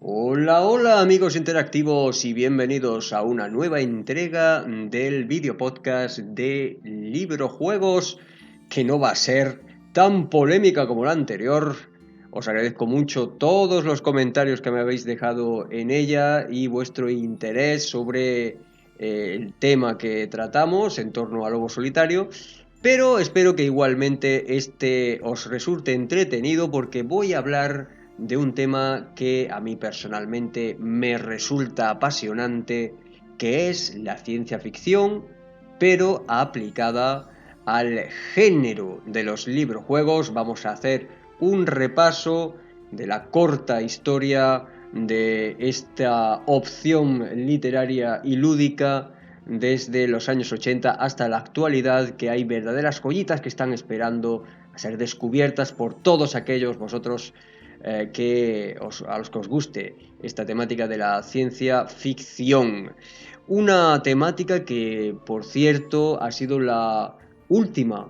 Hola, hola amigos interactivos y bienvenidos a una nueva entrega del video podcast de Librojuegos que no va a ser tan polémica como la anterior. Os agradezco mucho todos los comentarios que me habéis dejado en ella y vuestro interés sobre el tema que tratamos en torno al lobo solitario. Pero espero que igualmente este os resulte entretenido porque voy a hablar de un tema que a mí personalmente me resulta apasionante, que es la ciencia ficción, pero aplicada al género de los librojuegos. Vamos a hacer un repaso de la corta historia de esta opción literaria y lúdica desde los años 80 hasta la actualidad, que hay verdaderas joyitas que están esperando a ser descubiertas por todos aquellos vosotros a los que os guste esta temática de la ciencia ficción. Una temática que, por cierto, ha sido la última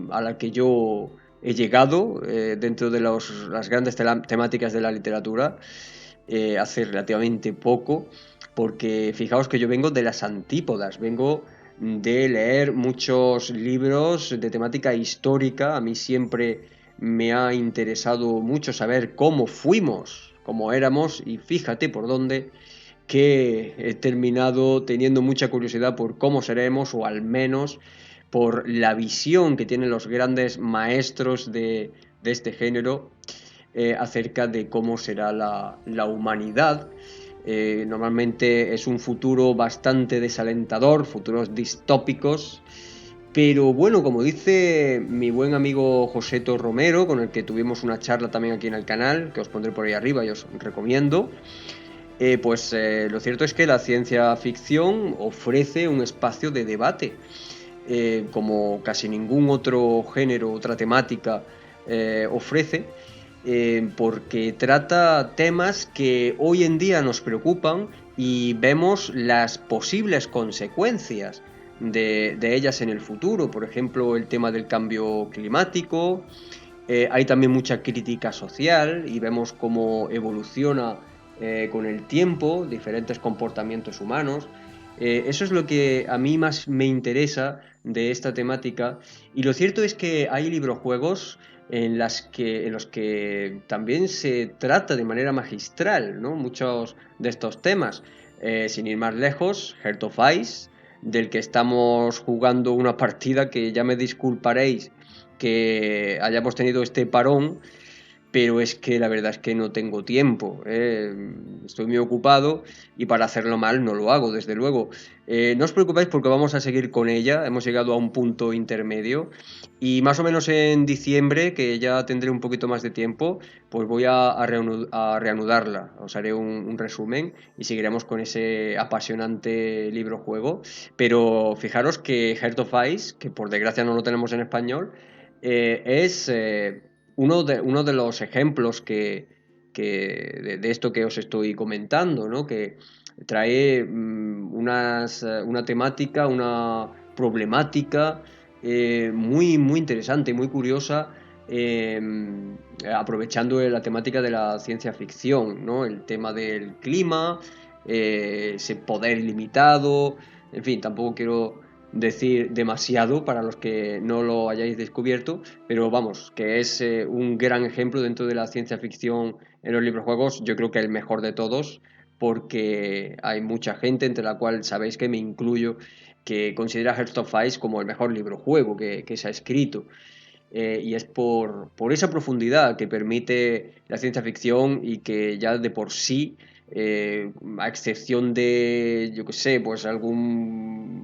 a la que yo he llegado dentro de las grandes temáticas de la literatura hace relativamente poco, porque fijaos que yo vengo de las antípodas, vengo de leer muchos libros de temática histórica. A mí siempre me ha interesado mucho saber cómo fuimos, cómo éramos, y fíjate por dónde, que he terminado teniendo mucha curiosidad por cómo seremos, o al menos por la visión que tienen los grandes maestros de este género acerca de cómo será la humanidad. Normalmente es un futuro bastante desalentador, futuros distópicos, pero bueno, como dice mi buen amigo Joseto Romero, con el que tuvimos una charla también aquí en el canal, que os pondré por ahí arriba y os recomiendo, lo cierto es que la ciencia ficción ofrece un espacio de debate, como casi ningún otro género, otra temática ofrece, porque trata temas que hoy en día nos preocupan y vemos las posibles consecuencias de ellas en el futuro. Por ejemplo, el tema del cambio climático. Hay también mucha crítica social y vemos cómo evoluciona con el tiempo diferentes comportamientos humanos. Eso es lo que a mí más me interesa de esta temática. Y lo cierto es que hay librojuegos en los que también se trata de manera magistral, ¿no?, muchos de estos temas. Sin ir más lejos, Heart of Ice, del que estamos jugando una partida que ya me disculparéis que hayamos tenido este parón, pero es que la verdad es que no tengo tiempo, estoy muy ocupado y para hacerlo mal no lo hago, desde luego. No os preocupéis porque vamos a seguir con ella, hemos llegado a un punto intermedio y más o menos en diciembre, que ya tendré un poquito más de tiempo, pues voy a reanudarla, os haré un resumen y seguiremos con ese apasionante libro juego. Pero fijaros que Heart of Ice, que por desgracia no lo tenemos en español, es uno de los ejemplos de esto que os estoy comentando, ¿no?, que trae una temática, una problemática muy interesante, muy curiosa, eh, aprovechando la temática de la ciencia ficción, ¿no? El tema del clima, ese poder ilimitado, en fin, tampoco quiero decir demasiado para los que no lo hayáis descubierto, pero vamos, que es un gran ejemplo dentro de la ciencia ficción en los librojuegos. Yo creo que el mejor de todos, porque hay mucha gente, entre la cual sabéis que me incluyo, que considera Hearts of Ice como el mejor librojuego que se ha escrito. Y es por esa profundidad que permite la ciencia ficción y que ya de por sí, a excepción de, yo que sé, pues algunos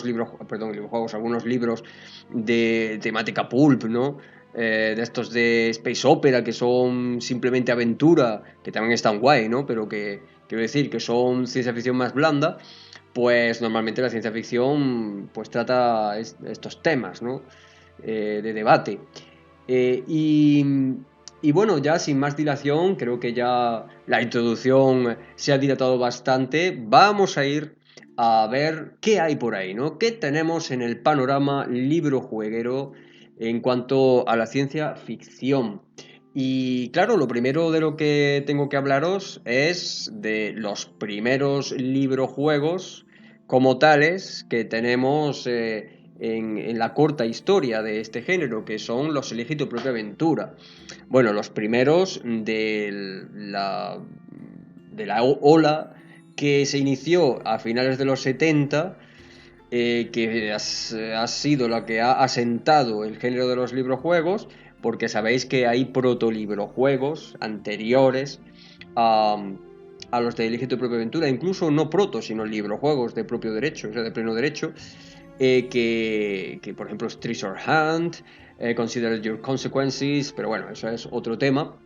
libros, perdón, librojuegos, algunos libros de temática pulp, ¿no? De estos de Space Opera que son simplemente aventura, que también están guay, ¿no? Pero que quiero decir que son ciencia ficción más blanda, pues normalmente la ciencia ficción pues trata estos temas, ¿no? De debate. Eh, y, y bueno, ya sin más dilación, creo que ya la introducción se ha dilatado bastante. Vamos a ir a ver qué hay por ahí, ¿no? ¿Qué tenemos en el panorama libro jueguero en cuanto a la ciencia ficción? Y claro, lo primero de lo que tengo que hablaros es de los primeros librojuegos como tales que tenemos en la corta historia de este género, que son los Elige tu propia aventura. Bueno, los primeros de la ola que se inició a finales de los 70, que ha sido la que ha asentado el género de los librojuegos, porque sabéis que hay protolibrojuegos anteriores a, a los de Elige tu propia aventura, incluso no proto, sino librojuegos de propio derecho, o sea, de pleno derecho, que por ejemplo es Treasure Hunt, Consider Your Consequences, pero bueno, eso es otro tema.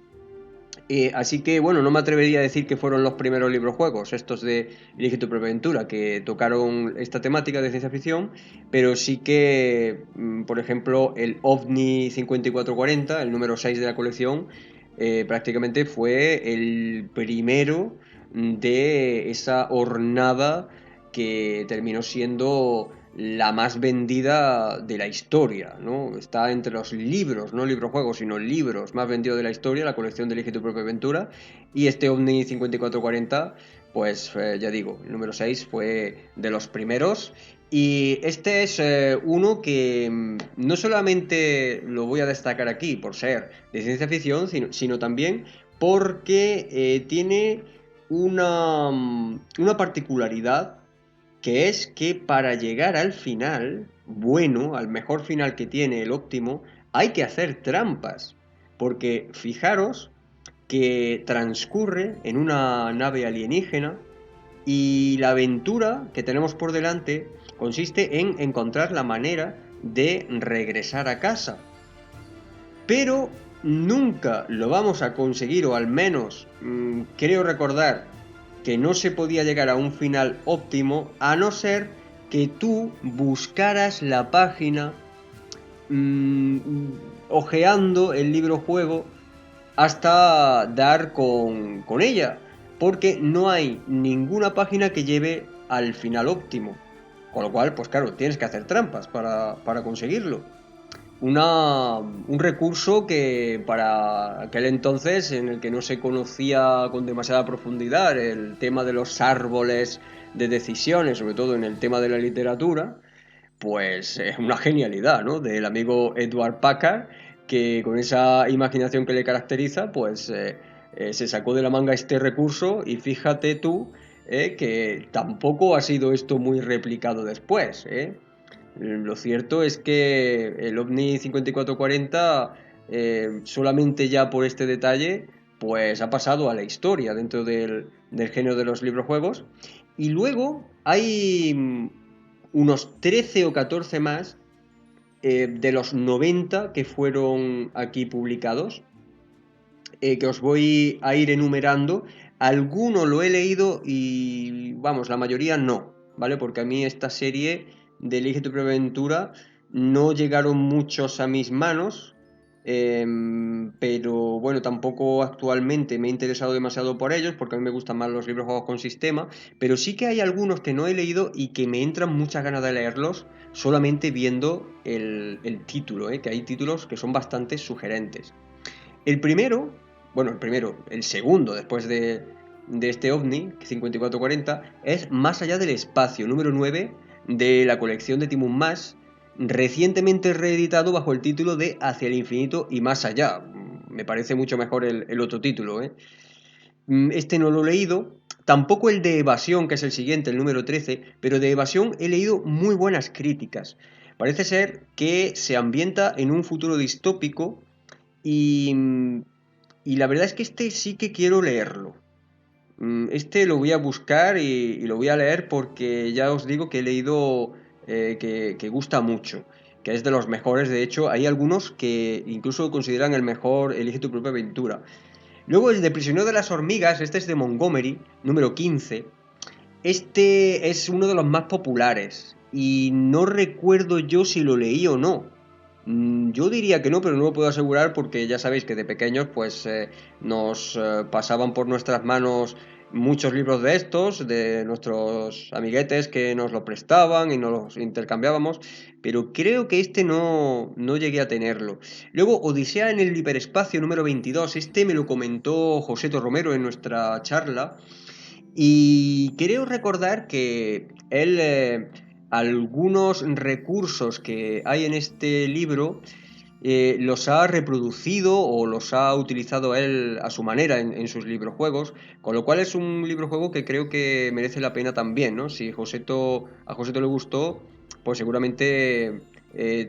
Así que bueno, no me atrevería a decir que fueron los primeros librojuegos, estos de Elige tu propia aventura, que tocaron esta temática de ciencia ficción, pero sí que, por ejemplo, el OVNI 5440, el número 6 de la colección, prácticamente fue el primero de esa hornada que terminó siendo la más vendida de la historia, ¿no? Está entre los libros, no librojuegos, sino libros más vendidos de la historia, la colección de Elige tu propia aventura. Y este OVNI 5440, pues ya digo, el número 6 fue de los primeros. Y este es uno que no solamente lo voy a destacar aquí por ser de ciencia ficción, sino también porque tiene una particularidad, que es que para llegar al final, bueno, al mejor final que tiene el óptimo, hay que hacer trampas. Porque fijaros que transcurre en una nave alienígena y la aventura que tenemos por delante consiste en encontrar la manera de regresar a casa. Pero nunca lo vamos a conseguir, o al menos creo recordar que no se podía llegar a un final óptimo a no ser que tú buscaras la página mmm, ojeando el libro juego hasta dar con ella, porque no hay ninguna página que lleve al final óptimo, con lo cual pues claro, tienes que hacer trampas para conseguirlo. Un recurso que para aquel entonces, en el que no se conocía con demasiada profundidad el tema de los árboles de decisiones, sobre todo en el tema de la literatura, pues es una genialidad, ¿no? Del amigo Edward Packard, que con esa imaginación que le caracteriza, pues se sacó de la manga este recurso y fíjate tú que tampoco ha sido esto muy replicado después, ¿eh? Lo cierto es que el OVNI 5440, solamente ya por este detalle, pues ha pasado a la historia dentro del género de los librojuegos. Y luego hay unos 13 o 14 más de los 90 que fueron aquí publicados, que os voy a ir enumerando. Alguno lo he leído y, vamos, la mayoría no, ¿vale? Porque a mí esta serie de Elige tu propia aventura no llegaron muchos a mis manos, pero bueno, tampoco actualmente me he interesado demasiado por ellos, porque a mí me gustan más los libros juegos con sistema, pero sí que hay algunos que no he leído y que me entran muchas ganas de leerlos solamente viendo el título, que hay títulos que son bastante sugerentes. El primero, bueno, el segundo después de este OVNI 5440, es Más allá del espacio, número 9 de la colección de Timun Mas, recientemente reeditado bajo el título de Hacia el infinito y más allá. Me parece mucho mejor el otro título, ¿eh? Este no lo he leído. Tampoco el de Evasión, que es el siguiente, el número 13, pero de Evasión he leído muy buenas críticas. Parece ser que se ambienta en un futuro distópico y, y la verdad es que este sí que quiero leerlo. Este lo voy a buscar y lo voy a leer, porque ya os digo que he leído que gusta mucho, que es de los mejores. De hecho, hay algunos que incluso consideran el mejor Elige tu propia aventura. Luego el de Prisionero de las Hormigas, este es de Montgomery, número 15. Este es uno de los más populares y no recuerdo yo si lo leí o no. Yo diría que no, pero no lo puedo asegurar, porque ya sabéis que de pequeños pues nos pasaban por nuestras manos muchos libros de estos, de nuestros amiguetes que nos lo prestaban y nos los intercambiábamos, pero creo que este no llegué a tenerlo. Luego, Odisea en el hiperespacio número 22, este me lo comentó Joseto Romero en nuestra charla, y creo recordar que él, algunos recursos que hay en este libro, los ha reproducido o los ha utilizado él a su manera en sus librojuegos, con lo cual es un librojuego que creo que merece la pena también, ¿no? Si a Joseto le gustó, pues seguramente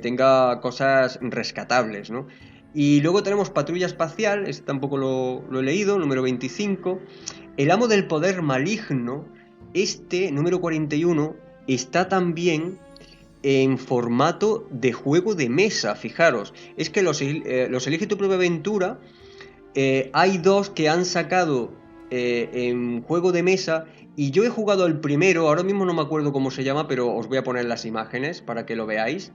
tenga cosas rescatables, ¿no? Y luego tenemos Patrulla Espacial, este tampoco lo he leído, número 25. El Amo del Poder Maligno, este, número 41, está también en formato de juego de mesa, fijaros. Es que los Elige tu propia aventura, hay dos que han sacado en juego de mesa y yo he jugado el primero, ahora mismo no me acuerdo cómo se llama, pero os voy a poner las imágenes para que lo veáis.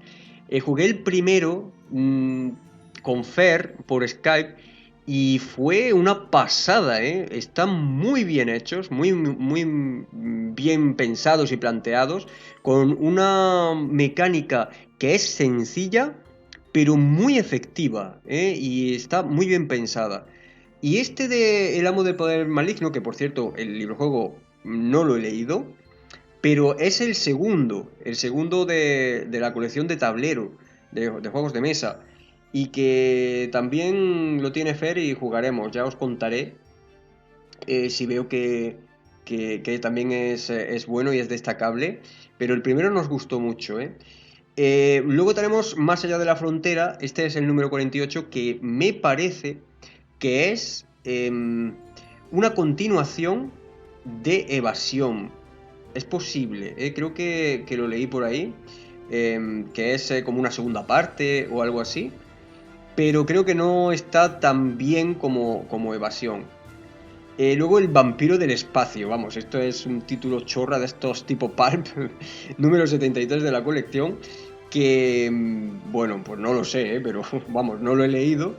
Jugué el primero con Fer por Skype y fue una pasada, ¿eh? Están muy bien hechos, muy bien pensados y planteados, con una mecánica que es sencilla, pero muy efectiva, ¿eh? Y está muy bien pensada. Y este de El Amo del Poder Maligno, que por cierto, el librojuego no lo he leído, pero es el segundo de la colección de tablero, de juegos de mesa, y que también lo tiene Fer y jugaremos, ya os contaré si veo que también es bueno y es destacable, pero el primero nos gustó mucho, ¿eh? Luego tenemos Más allá de la frontera, este es el número 48, que me parece que es una continuación de Evasión. Es posible, creo que lo leí por ahí, que es como una segunda parte o algo así, pero creo que no está tan bien como Evasión. Luego El vampiro del espacio, vamos, esto es un título chorra de estos tipo Pulp, número 73 de la colección, que, bueno, pues no lo sé, pero vamos, no lo he leído,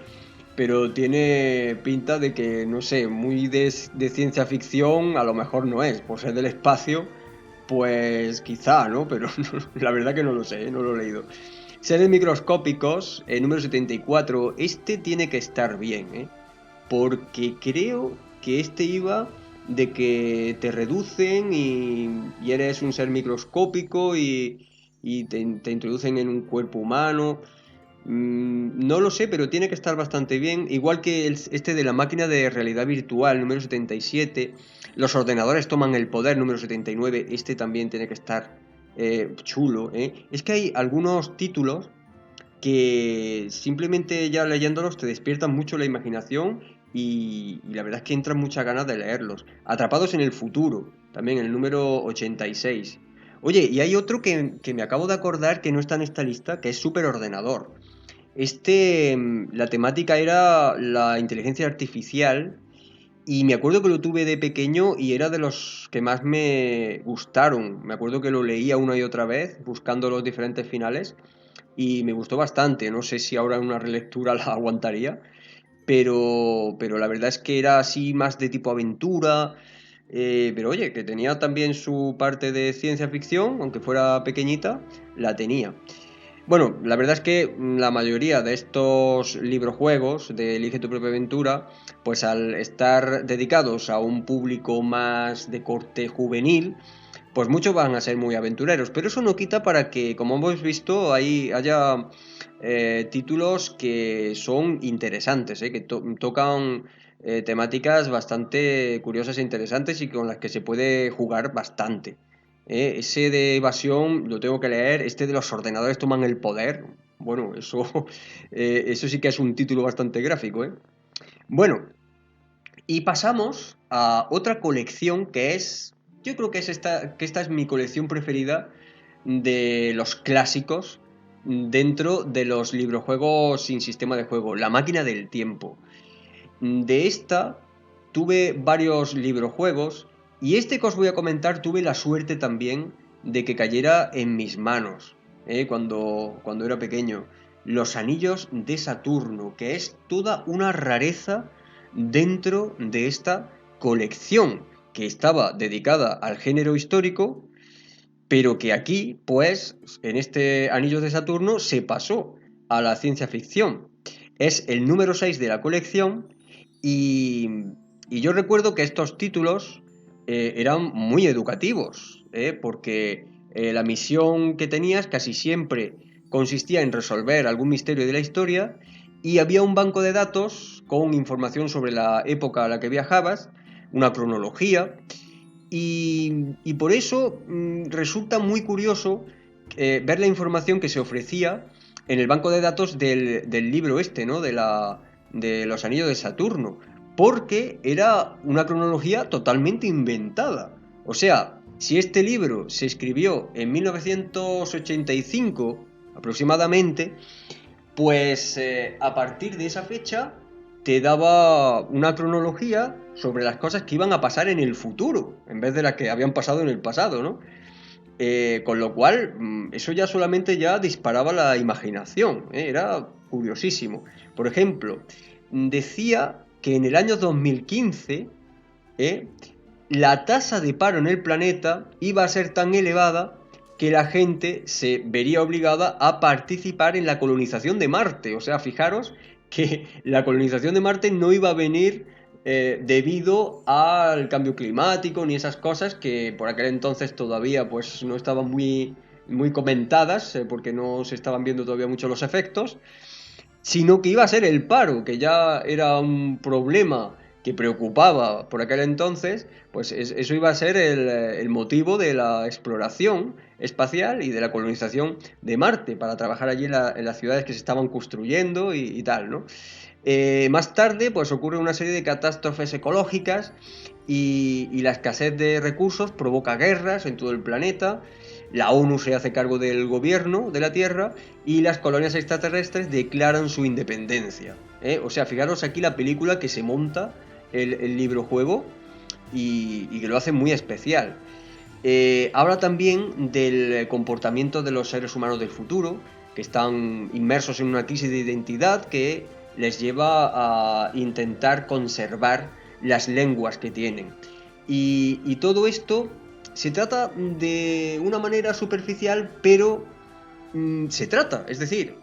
pero tiene pinta de que, no sé, muy de ciencia ficción a lo mejor no es, por ser del espacio, pues quizá, ¿no? Pero la verdad que no lo sé, no lo he leído. Seres microscópicos, número 74, este tiene que estar bien, ¿eh? Porque creo que este iba de que te reducen y eres un ser microscópico y te introducen en un cuerpo humano. No lo sé, pero tiene que estar bastante bien. Igual que este de la máquina de realidad virtual, número 77. Los ordenadores toman el poder, número 79. Este también tiene que estar chulo, ¿eh? Es que hay algunos títulos que simplemente ya leyéndolos te despiertan mucho la imaginación y la verdad es que entran muchas ganas de leerlos. Atrapados en el futuro, también el número 86. Oye, y hay otro que me acabo de acordar que no está en esta lista, que es Superordenador. La temática era la inteligencia artificial y me acuerdo que lo tuve de pequeño y era de los que más me gustaron. Me acuerdo que lo leía una y otra vez buscando los diferentes finales y me gustó bastante. No sé si ahora en una relectura la aguantaría, pero la verdad es que era así más de tipo aventura. Pero oye, que tenía también su parte de ciencia ficción, aunque fuera pequeñita, la tenía. Bueno, la verdad es que la mayoría de estos librojuegos de Elige tu propia aventura, pues al estar dedicados a un público más de corte juvenil, pues muchos van a ser muy aventureros, pero eso no quita para que, como hemos visto, haya títulos que son interesantes, que tocan temáticas bastante curiosas e interesantes y con las que se puede jugar bastante. Ese de evasión lo tengo que leer, este de los ordenadores toman el poder, bueno, eso, eso sí que es un título bastante gráfico, ¿eh? Bueno, y pasamos a otra colección que es, yo creo que esta es mi colección preferida de los clásicos dentro de los librojuegos sin sistema de juego, La máquina del tiempo. De esta tuve varios librojuegos y este que os voy a comentar tuve la suerte también de que cayera en mis manos cuando era pequeño. Los Anillos de Saturno, que es toda una rareza dentro de esta colección. que estaba dedicada al género histórico, pero que aquí, pues, en este Anillos de Saturno se pasó a la ciencia ficción. Es el número 6 de la colección y, y yo recuerdo que estos títulos eran muy educativos, porque la misión que tenías casi siempre consistía en resolver algún misterio de la historia y había un banco de datos con información sobre la época a la que viajabas, una cronología, y por eso resulta muy curioso ver la información que se ofrecía en el banco de datos del libro este, ¿no? De los anillos de Saturno, porque era una cronología totalmente inventada. O sea, si este libro se escribió en 1985 aproximadamente, pues a partir de esa fecha te daba una cronología sobre las cosas que iban a pasar en el futuro, en vez de las que habían pasado en el pasado, ¿no? Con lo cual, eso ya solamente ya disparaba la imaginación, ¿eh? Era curiosísimo. Por ejemplo, decía que en el año 2015, ¿eh? la tasa de paro en el planeta iba a ser tan elevada que la gente se vería obligada a participar en la colonización de Marte. O sea, fijaros que la colonización de Marte no iba a venir debido al cambio climático ni esas cosas que por aquel entonces todavía pues no estaban muy comentadas, porque no se estaban viendo todavía mucho los efectos, sino que iba a ser el paro, que ya era un problema que preocupaba por aquel entonces. Pues eso iba a ser el motivo de la exploración espacial y de la colonización de Marte, para trabajar allí en las ciudades que se estaban construyendo y tal, ¿no? Más tarde, pues ocurre una serie de catástrofes ecológicas y la escasez de recursos provoca guerras en todo el planeta. La ONU se hace cargo del gobierno de la Tierra y las colonias extraterrestres declaran su independencia. O sea, fijaros aquí la película que se monta el libro juego y que lo hace muy especial. Habla también del comportamiento de los seres humanos del futuro, que están inmersos en una crisis de identidad que les lleva a intentar conservar las lenguas que tienen. Y todo esto se trata de una manera superficial, pero se trata, es decir,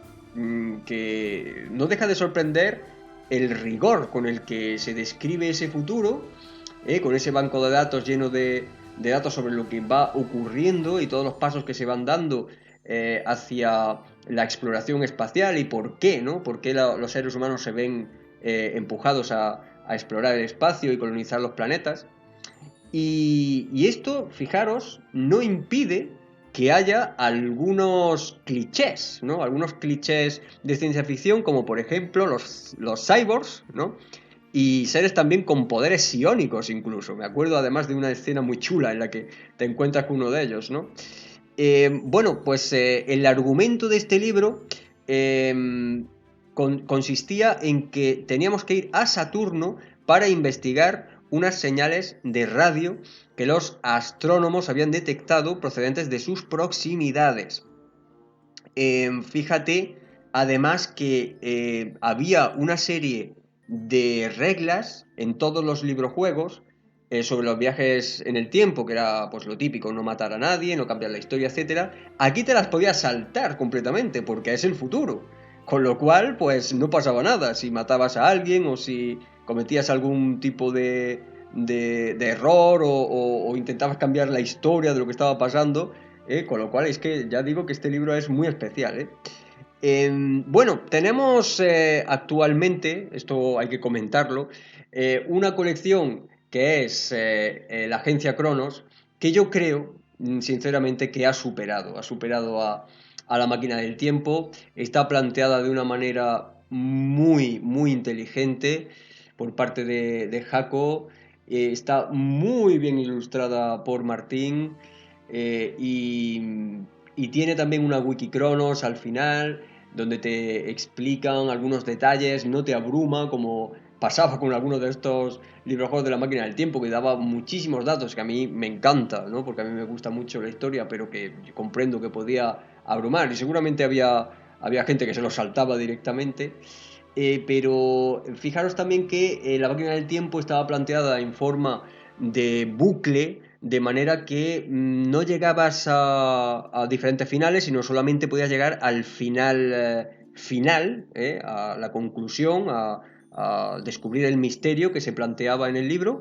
que no deja de sorprender el rigor con el que se describe ese futuro, con ese banco de datos lleno de datos sobre lo que va ocurriendo y todos los pasos que se van dando hacia la exploración espacial y por qué, ¿no? Por qué los seres humanos se ven empujados a explorar el espacio y colonizar los planetas. Y esto, fijaros, no impide que haya algunos clichés, ¿no? Algunos clichés de ciencia ficción, como por ejemplo los cyborgs, ¿no? Y seres también con poderes psiónicos incluso. Me acuerdo además de una escena muy chula en la que te encuentras con uno de ellos, ¿no? Bueno, pues el argumento de este libro consistía en que teníamos que ir a Saturno para investigar unas señales de radio que los astrónomos habían detectado procedentes de sus proximidades. Fíjate, además, que había una serie de reglas en todos los librojuegos sobre los viajes en el tiempo, que era pues lo típico, no matar a nadie, no cambiar la historia, etcétera. Aquí te las podías saltar completamente, porque es el futuro. Con lo cual, pues no pasaba nada si matabas a alguien o si cometías algún tipo de error o intentabas cambiar la historia de lo que estaba pasando. Con lo cual es que ya digo que este libro es muy especial. Bueno, tenemos actualmente, esto hay que comentarlo, una colección que es la Agencia Cronos, que yo creo, sinceramente, que ha superado a la máquina del tiempo. Está planteada de una manera muy inteligente por parte de Jaco. Está muy bien ilustrada por Martín. Y tiene también una Wikicronos al final, donde te explican algunos detalles, no te abruma como pasaba con algunos de estos librojuegos de la máquina del tiempo, que daba muchísimos datos, que a mí me encanta, ¿no? Porque a mí me gusta mucho la historia, pero que comprendo que podía abrumar, y seguramente había gente que se lo saltaba directamente. Pero fijaros también que la máquina del tiempo estaba planteada en forma de bucle, de manera que no llegabas a diferentes finales, sino solamente podías llegar al final, a la conclusión, a descubrir el misterio que se planteaba en el libro.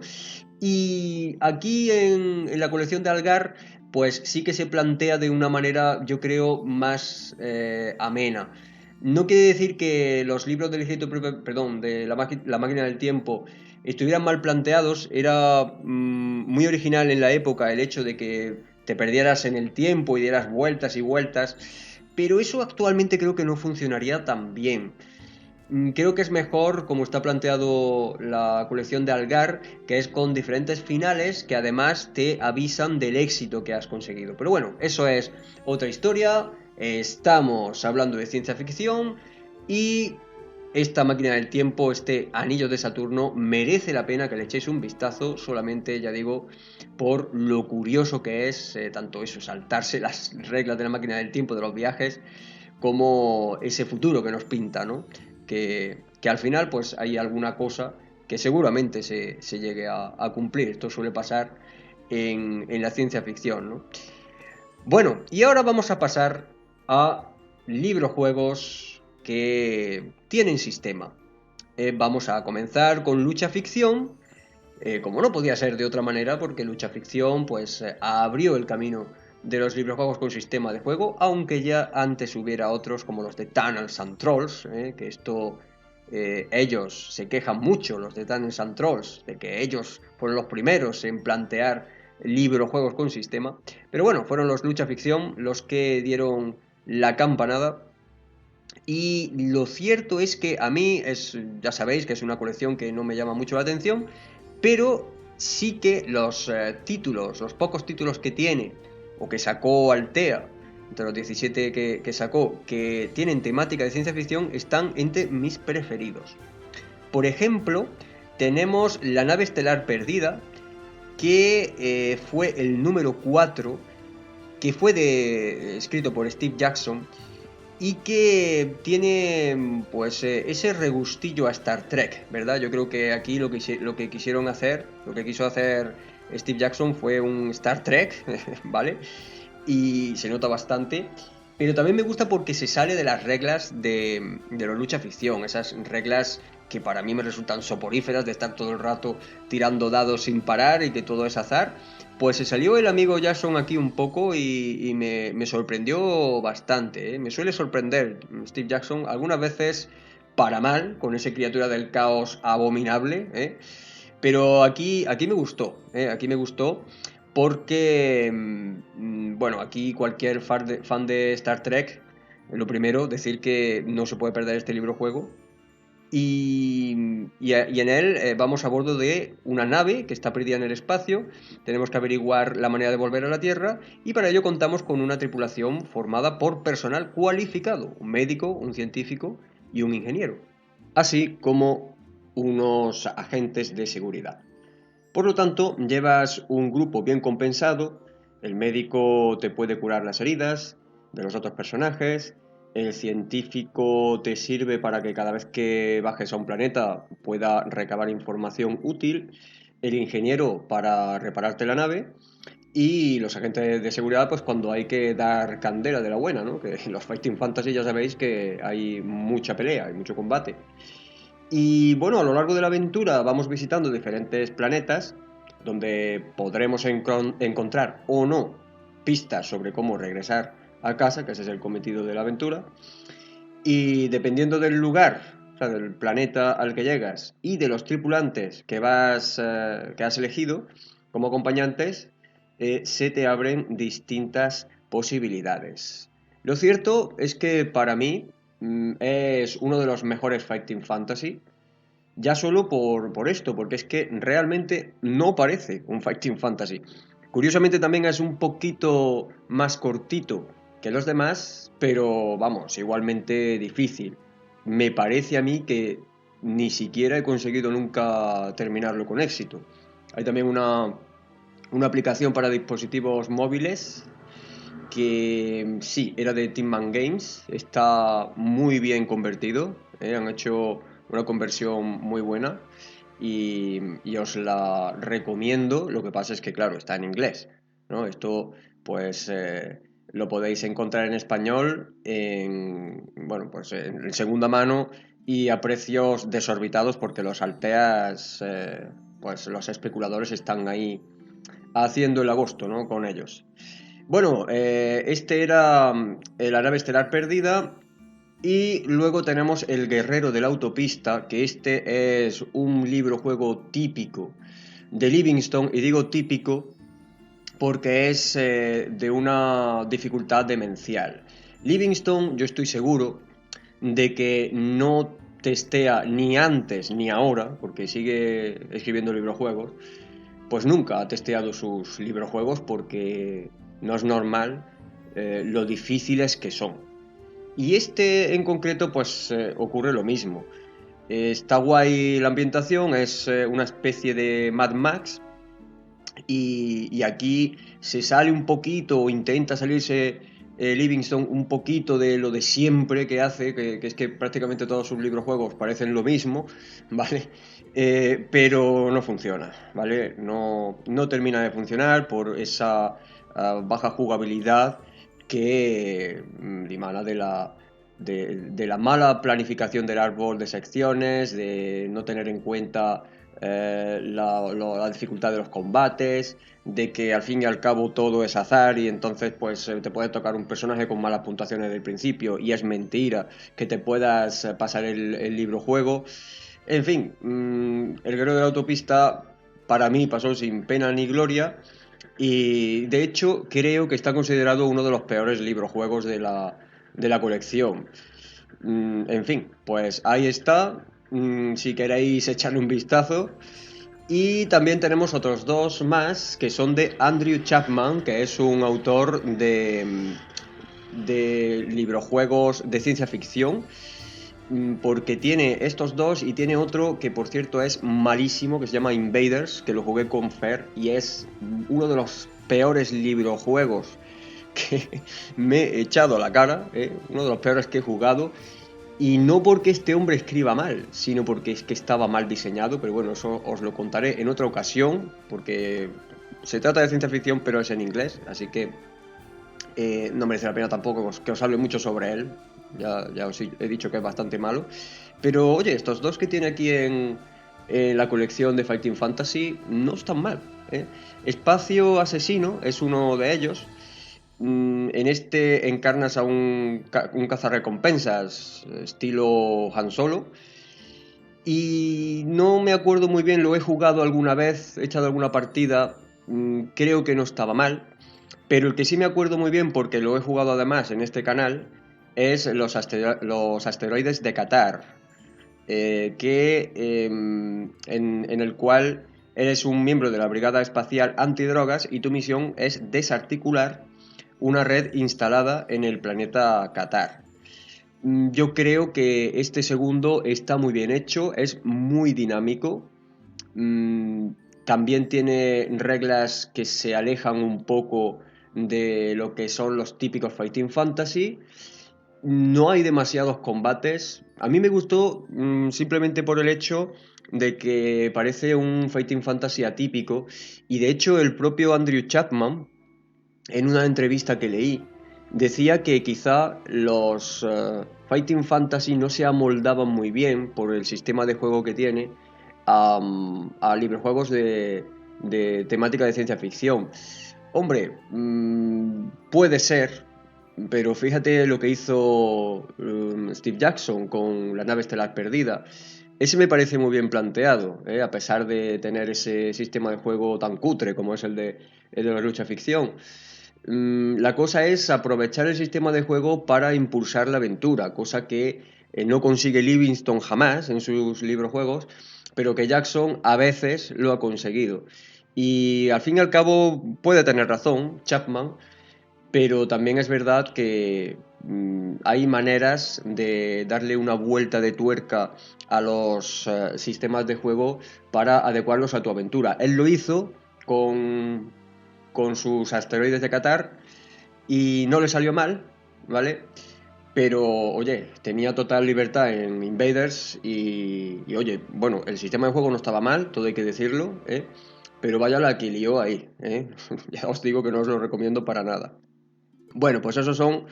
Y aquí en la colección de Algar, pues sí que se plantea de una manera, yo creo, más amena. No quiere decir que los libros del Ejército, perdón, de la máquina del tiempo estuvieran mal planteados. Era muy original en la época el hecho de que te perdieras en el tiempo y dieras vueltas y vueltas, pero eso actualmente creo que no funcionaría tan bien. Creo que es mejor como está planteado la colección de Algar, que es con diferentes finales que además te avisan del éxito que has conseguido. Pero bueno, eso es otra historia. Estamos hablando de ciencia ficción y esta máquina del tiempo, este anillo de Saturno, merece la pena que le echéis un vistazo, solamente, ya digo, por lo curioso que es, tanto eso, saltarse las reglas de la máquina del tiempo, de los viajes, como ese futuro que nos pinta, ¿no? Que al final pues hay alguna cosa que seguramente se llegue a cumplir. Esto suele pasar en la ciencia ficción, ¿no? Bueno, y ahora vamos a pasar a librojuegos que tienen sistema. Vamos a comenzar con lucha ficción, como no podía ser de otra manera, porque lucha ficción pues abrió el camino de los librojuegos con sistema de juego, aunque ya antes hubiera otros como los de Tunnels and Trolls, que esto ellos se quejan mucho, los de Tunnels and Trolls, de que ellos fueron los primeros en plantear librojuegos con sistema, pero bueno, fueron los lucha ficción los que dieron la campanada. Y lo cierto es que a mí ya sabéis que es una colección que no me llama mucho la atención, pero sí que los títulos, los pocos títulos que tiene o que sacó Altea, entre los 17 que sacó, que tienen temática de ciencia ficción, están entre mis preferidos. Por ejemplo, tenemos La nave estelar perdida, que fue el número 4, que fue escrito por Steve Jackson y que tiene pues ese regustillo a Star Trek, ¿verdad? Yo creo que aquí lo que quisieron hacer, lo que quiso hacer Steve Jackson fue un Star Trek, ¿vale? Y se nota bastante, pero también me gusta porque se sale de las reglas de la lucha ficción, esas reglas que para mí me resultan soporíferas de estar todo el rato tirando dados sin parar y que todo es azar. Pues se salió el amigo Jackson aquí un poco y me sorprendió bastante, ¿eh? Me suele sorprender Steve Jackson algunas veces para mal, con esa criatura del caos abominable, ¿eh? Pero aquí me gustó, ¿eh? Aquí me gustó porque, bueno, aquí cualquier fan de Star Trek, lo primero, decir que no se puede perder este libro juego. Y en él vamos a bordo de una nave que está perdida en el espacio, tenemos que averiguar la manera de volver a la Tierra y para ello contamos con una tripulación formada por personal cualificado, un médico, un científico y un ingeniero, así como unos agentes de seguridad. Por lo tanto, llevas un grupo bien compensado, el médico te puede curar las heridas de los otros personajes, el científico te sirve para que cada vez que bajes a un planeta pueda recabar información útil, el ingeniero para repararte la nave y los agentes de seguridad pues cuando hay que dar candela de la buena, ¿no? Que en los Fighting Fantasy ya sabéis que hay mucha pelea, hay mucho combate. Y bueno, a lo largo de la aventura vamos visitando diferentes planetas donde podremos encontrar o no pistas sobre cómo regresar a casa, que ese es el cometido de la aventura. Y dependiendo del lugar, o sea, del planeta al que llegas y de los tripulantes que has elegido como acompañantes, se te abren distintas posibilidades. Lo cierto es que para mí es uno de los mejores Fighting Fantasy, ya solo por esto, porque es que realmente no parece un Fighting Fantasy. Curiosamente también es un poquito más cortito que los demás, pero vamos, igualmente difícil. Me parece a mí que ni siquiera he conseguido nunca terminarlo con éxito. Hay también una aplicación para dispositivos móviles que sí, era de Tin Man Games, está muy bien convertido, han hecho una conversión muy buena y os la recomiendo. Lo que pasa es que, claro, está en inglés, ¿no? Esto, pues, lo podéis encontrar en español, bueno, pues en segunda mano y a precios desorbitados porque los alteas, pues los especuladores están ahí haciendo el agosto, ¿no? Con ellos. Bueno, este era la nave estelar perdida. Y luego tenemos El Guerrero de la Autopista, que este es un libro-juego típico de Livingstone, y digo típico porque es de una dificultad demencial. Livingstone, yo estoy seguro de que no testea ni antes ni ahora, porque sigue escribiendo librojuegos, pues nunca ha testeado sus librojuegos porque no es normal lo difíciles que son. Y este en concreto, pues ocurre lo mismo. Está guay la ambientación, es una especie de Mad Max, y aquí se sale un poquito, o intenta salirse Livingstone un poquito de lo de siempre que hace, que es que prácticamente todos sus librojuegos parecen lo mismo, ¿vale? Pero no funciona, ¿vale? No termina de funcionar por esa baja jugabilidad que dimana de la mala planificación del árbol de secciones, de no tener en cuenta la dificultad de los combates, de que al fin y al cabo todo es azar y entonces pues te puede tocar un personaje con malas puntuaciones del principio y es mentira que te puedas pasar el libro juego. En fin, el Guerrero de la Autopista para mí pasó sin pena ni gloria, y de hecho creo que está considerado uno de los peores librojuegos de la colección. En fin, pues ahí está. Si queréis echarle un vistazo. Y también tenemos otros dos más que son de Andrew Chapman, que es un autor de librojuegos de ciencia ficción, porque tiene estos dos y tiene otro que por cierto es malísimo, que se llama Invaders, que lo jugué con Fer y es uno de los peores librojuegos que me he echado a la cara, uno de los peores que he jugado. Y no porque este hombre escriba mal, sino porque es que estaba mal diseñado, pero bueno, eso os lo contaré en otra ocasión, porque se trata de ciencia ficción, pero es en inglés, así que no merece la pena tampoco que os hable mucho sobre él. Ya os he dicho que es bastante malo. Pero oye, estos dos que tiene aquí en la colección de Fighting Fantasy no están mal, ¿eh? Espacio Asesino es uno de ellos. En este encarnas a un cazarrecompensas estilo Han Solo. Y no me acuerdo muy bien, lo he jugado alguna vez, he echado alguna partida, creo que no estaba mal. Pero el que sí me acuerdo muy bien, porque lo he jugado además en este canal, es los asteroides de Qatar, en el cual eres un miembro de la Brigada Espacial Antidrogas y tu misión es desarticular una red instalada en el planeta Qatar. Yo creo que este segundo está muy bien hecho, es muy dinámico. Mm, También tiene reglas que se alejan un poco de lo que son los típicos Fighting Fantasy. No hay demasiados combates. A mí me gustó simplemente por el hecho de que parece un Fighting Fantasy atípico, y de hecho el propio Andrew Chapman, en una entrevista que leí, decía que quizá los Fighting Fantasy no se amoldaban muy bien por el sistema de juego que tiene a librojuegos de temática de ciencia ficción. Hombre, puede ser, pero fíjate lo que hizo Steve Jackson con la nave estelar perdida. Ese me parece muy bien planteado, a pesar de tener ese sistema de juego tan cutre como es el de la lucha ficción. La cosa es aprovechar el sistema de juego para impulsar la aventura, cosa que no consigue Livingstone jamás en sus librojuegos, pero que Jackson a veces lo ha conseguido. Y al fin y al cabo puede tener razón Chapman, pero también es verdad que hay maneras de darle una vuelta de tuerca a los sistemas de juego para adecuarlos a tu aventura. Él lo hizo con sus asteroides de Qatar y no le salió mal, ¿vale? Pero, oye, tenía total libertad en Invaders y, oye, bueno, el sistema de juego no estaba mal, todo hay que decirlo, ¿eh? Pero vaya la que lió ahí, ¿eh? Ya os digo que no os lo recomiendo para nada. Bueno, pues esos son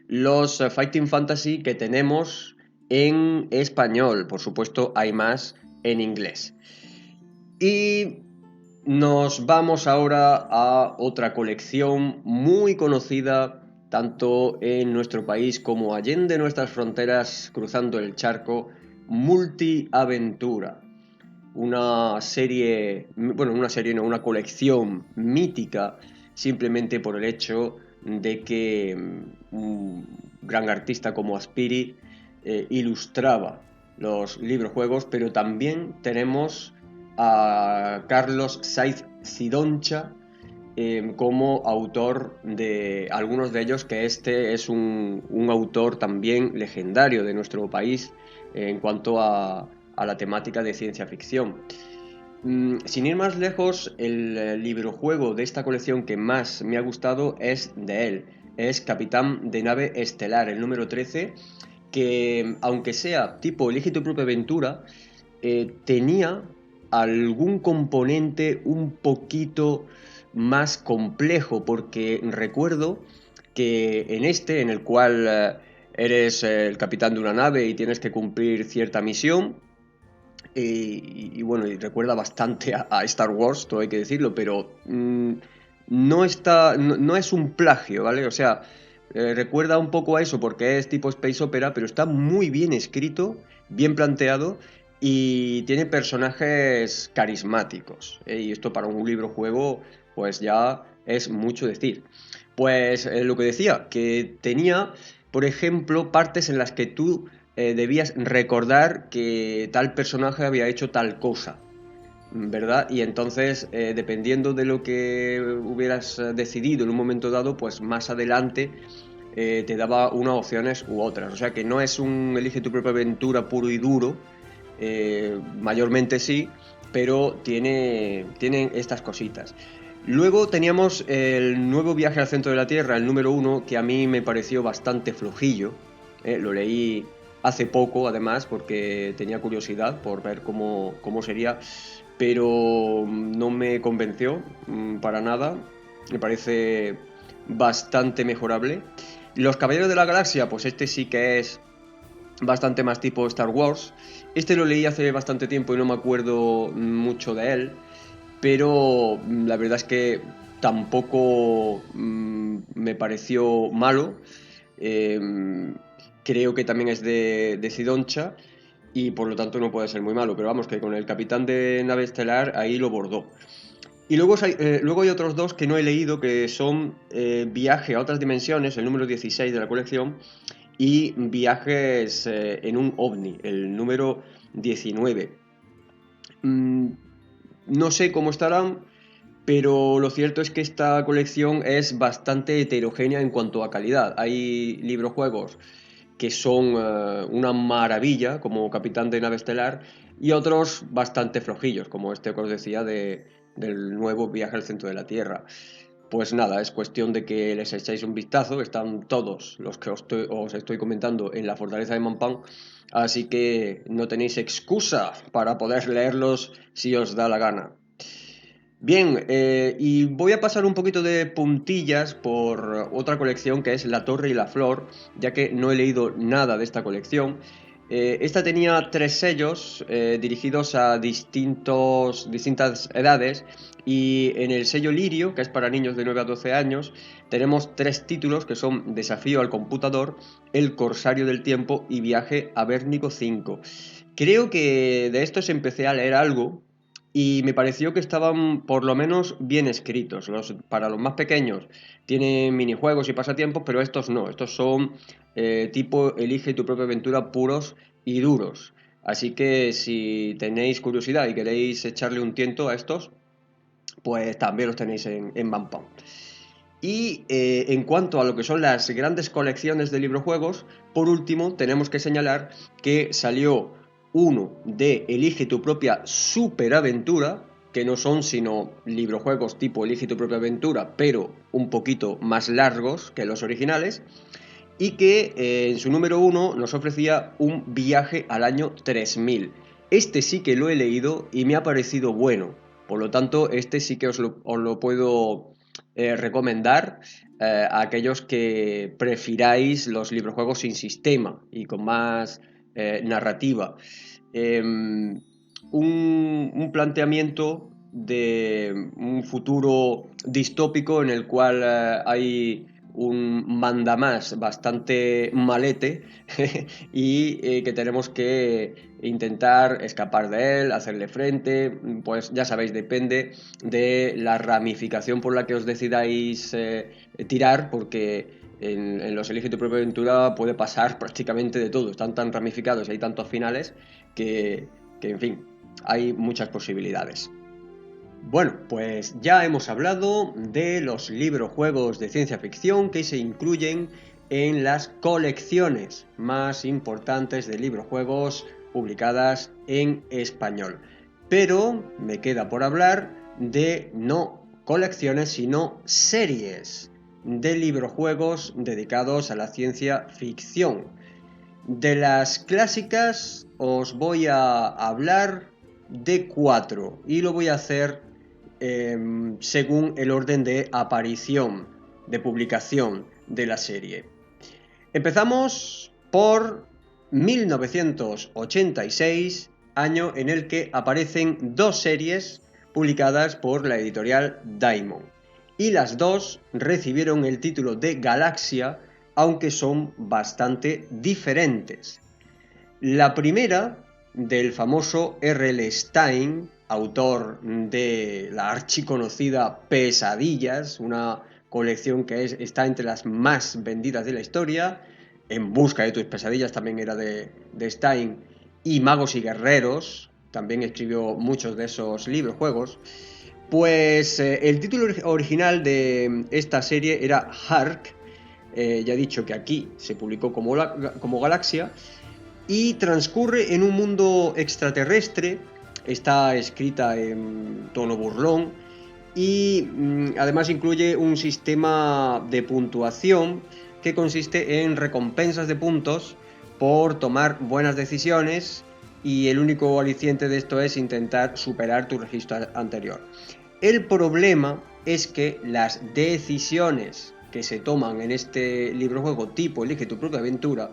los Fighting Fantasy que tenemos en español. Por supuesto, hay más en inglés. Y nos vamos ahora a otra colección muy conocida tanto en nuestro país como allende nuestras fronteras, cruzando el charco, Multiaventura. Una serie, bueno, una serie no, una colección mítica simplemente por el hecho de que un gran artista como Aspiri ilustraba los librojuegos, pero también tenemos a Carlos Saiz Cidoncha como autor de algunos de ellos, que este es un autor también legendario de nuestro país en cuanto a la temática de ciencia ficción. Sin ir más lejos, el librojuego de esta colección que más me ha gustado es de él. Es Capitán de Nave Estelar, el número 13, que aunque sea tipo Elige tu propia aventura, tenía algún componente un poquito más complejo, porque recuerdo que en este, en el cual eres el capitán de una nave y tienes que cumplir cierta misión, y bueno, y recuerda bastante a Star Wars, todo hay que decirlo, pero no está, no es un plagio, ¿vale? O sea, recuerda un poco a eso porque es tipo Space Opera, pero está muy bien escrito, bien planteado y tiene personajes carismáticos. Y esto para un libro juego, pues ya es mucho decir. Pues lo que decía, que tenía, por ejemplo, partes en las que tú debías recordar que tal personaje había hecho tal cosa, ¿verdad? Y entonces, dependiendo de lo que hubieras decidido en un momento dado, pues más adelante te daba unas opciones u otras. O sea que no es un elige tu propia aventura puro y duro, mayormente sí, pero tiene estas cositas. Luego teníamos el nuevo viaje al centro de la Tierra, el número 1, que a mí me pareció bastante flojillo. Lo leí hace poco, además, porque tenía curiosidad por ver cómo sería, pero no me convenció para nada. Me parece bastante mejorable. Los Caballeros de la Galaxia, pues este sí que es bastante más tipo Star Wars. Este lo leí hace bastante tiempo y no me acuerdo mucho de él, pero la verdad es que tampoco me pareció malo. Eh, Creo que también es de Cidoncha y por lo tanto no puede ser muy malo, pero vamos, que con el capitán de nave estelar ahí lo bordó. Y luego hay otros dos que no he leído, que son Viaje a otras dimensiones, el número 16 de la colección, y Viajes en un ovni, el número 19. Mm, no sé cómo estarán, pero lo cierto es que esta colección es bastante heterogénea en cuanto a calidad. Hay librojuegos que son una maravilla, como Capitán de Nave Estelar, y otros bastante flojillos, como este que os decía del nuevo Viaje al Centro de la Tierra. Pues nada, es cuestión de que les echéis un vistazo, están todos los que os estoy comentando en la fortaleza de Mampan, así que no tenéis excusa para poder leerlos si os da la gana. Bien, y voy a pasar un poquito de puntillas por otra colección que es La Torre y la Flor, ya que no he leído nada de esta colección. Esta tenía 3 sellos dirigidos a distintas edades y en el sello Lirio, que es para niños de 9 a 12 años, tenemos 3 títulos que son Desafío al computador, El Corsario del Tiempo y Viaje a Bérnico 5. Creo que de estos empecé a leer algo y me pareció que estaban por lo menos bien escritos. Para los más pequeños tienen minijuegos y pasatiempos, pero estos no. Estos son tipo elige tu propia aventura puros y duros. Así que si tenéis curiosidad y queréis echarle un tiento a estos, pues también los tenéis en Bandpound. Y en cuanto a lo que son las grandes colecciones de librojuegos, por último tenemos que señalar que salió uno de Elige tu propia superaventura, que no son sino librojuegos tipo Elige tu propia aventura, pero un poquito más largos que los originales. y que en su número 1 nos ofrecía un viaje al año 3000. Este sí que lo he leído y me ha parecido bueno, por lo tanto este sí que os lo puedo recomendar a aquellos que prefiráis los librojuegos sin sistema y con más narrativa. Un planteamiento de un futuro distópico en el cual hay un mandamás bastante malete y que tenemos que intentar escapar de él, hacerle frente, pues ya sabéis, depende de la ramificación por la que os decidáis tirar, porque en los Elige tu propia aventura puede pasar prácticamente de todo, están tan ramificados y hay tantos finales que en fin, hay muchas posibilidades. Bueno, pues ya hemos hablado de los librojuegos de ciencia ficción que se incluyen en las colecciones más importantes de librojuegos publicadas en español. Pero me queda por hablar de no colecciones, sino series de librojuegos dedicados a la ciencia ficción. De las clásicas os voy a hablar de 4 y lo voy a hacer según el orden de aparición, de publicación de la serie. Empezamos por 1986, año en el que aparecen 2 series publicadas por la editorial Diamond, y las 2 recibieron el título de Galaxia, aunque son bastante diferentes. La primera, del famoso R.L. Stine, autor de la archiconocida Pesadillas, una colección que está entre las más vendidas de la historia. En busca de tus pesadillas también era de Stine, y Magos y Guerreros, también escribió muchos de esos libros, juegos. Pues el título original de esta serie era Hark, ya he dicho que aquí se publicó como Galaxia, y transcurre en un mundo extraterrestre, está escrita en tono burlón y además incluye un sistema de puntuación que consiste en recompensas de puntos por tomar buenas decisiones, y el único aliciente de esto es intentar superar tu registro anterior. El problema es que las decisiones que se toman en este librojuego tipo Elige tu propia aventura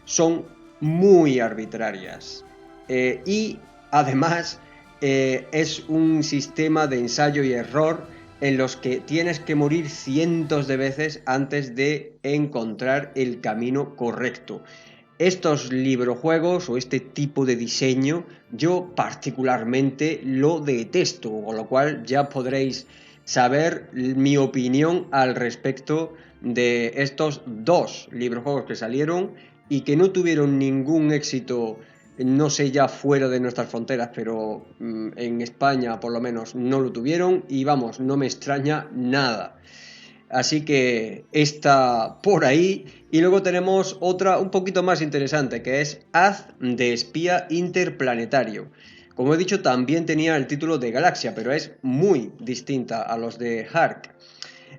son muy arbitrarias y además es un sistema de ensayo y error en los que tienes que morir cientos de veces antes de encontrar el camino correcto. Estos librojuegos o este tipo de diseño yo particularmente lo detesto, con lo cual ya podréis saber mi opinión al respecto de estos 2 librojuegos que salieron y que no tuvieron ningún éxito, no sé ya fuera de nuestras fronteras, pero en España por lo menos no lo tuvieron, y vamos, no me extraña nada. Así que está por ahí. Y luego tenemos otra un poquito más interesante, que es Haz de espía interplanetario. Como he dicho, también tenía el título de Galaxia, pero es muy distinta a los de Hark.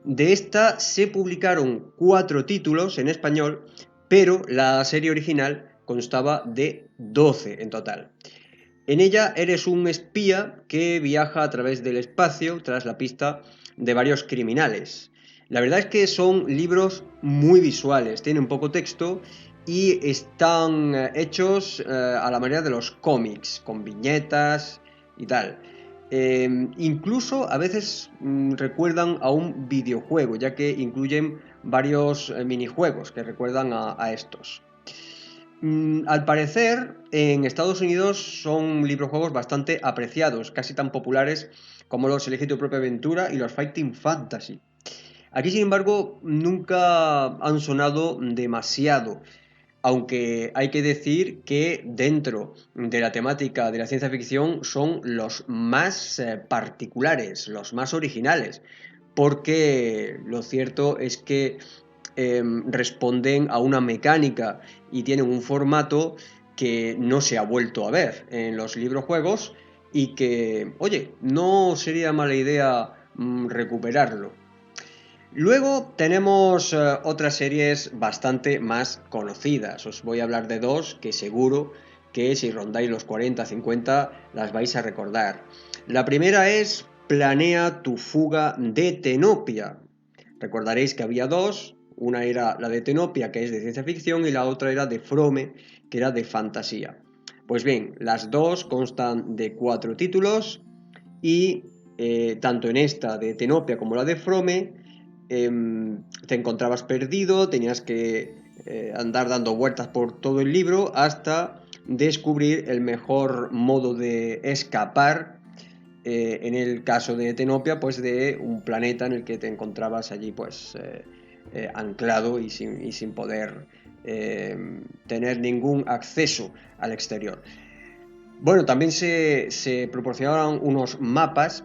De esta se publicaron 4 títulos en español, pero la serie original constaba de 12 en total. En ella eres un espía que viaja a través del espacio tras la pista de varios criminales. La verdad es que son libros muy visuales, tienen poco texto y están hechos a la manera de los cómics, con viñetas y tal. Incluso a veces recuerdan a un videojuego, ya que incluyen varios minijuegos que recuerdan a estos. Al parecer, en Estados Unidos son librojuegos bastante apreciados, casi tan populares como los Elige tu propia aventura y los Fighting Fantasy. Aquí, sin embargo, nunca han sonado demasiado, aunque hay que decir que dentro de la temática de la ciencia ficción son los más particulares, los más originales, porque lo cierto es que responden a una mecánica y tienen un formato que no se ha vuelto a ver en los librojuegos y que, oye, no sería mala idea recuperarlo. Luego tenemos otras series bastante más conocidas. Os voy a hablar de dos que seguro que si rondáis los 40-50 las vais a recordar. La primera es Planea tu fuga de Tenopia. Recordaréis que había dos, una era la de Tenopia, que es de ciencia ficción, y la otra era de Frome, que era de fantasía. Pues bien, las dos constan de 4 títulos y tanto en esta de Tenopia como la de Frome te encontrabas perdido, tenías que andar dando vueltas por todo el libro hasta descubrir el mejor modo de escapar, en el caso de Tenopia, pues de un planeta en el que te encontrabas allí pues anclado y sin poder tener ningún acceso al exterior. Bueno, también se proporcionaban unos mapas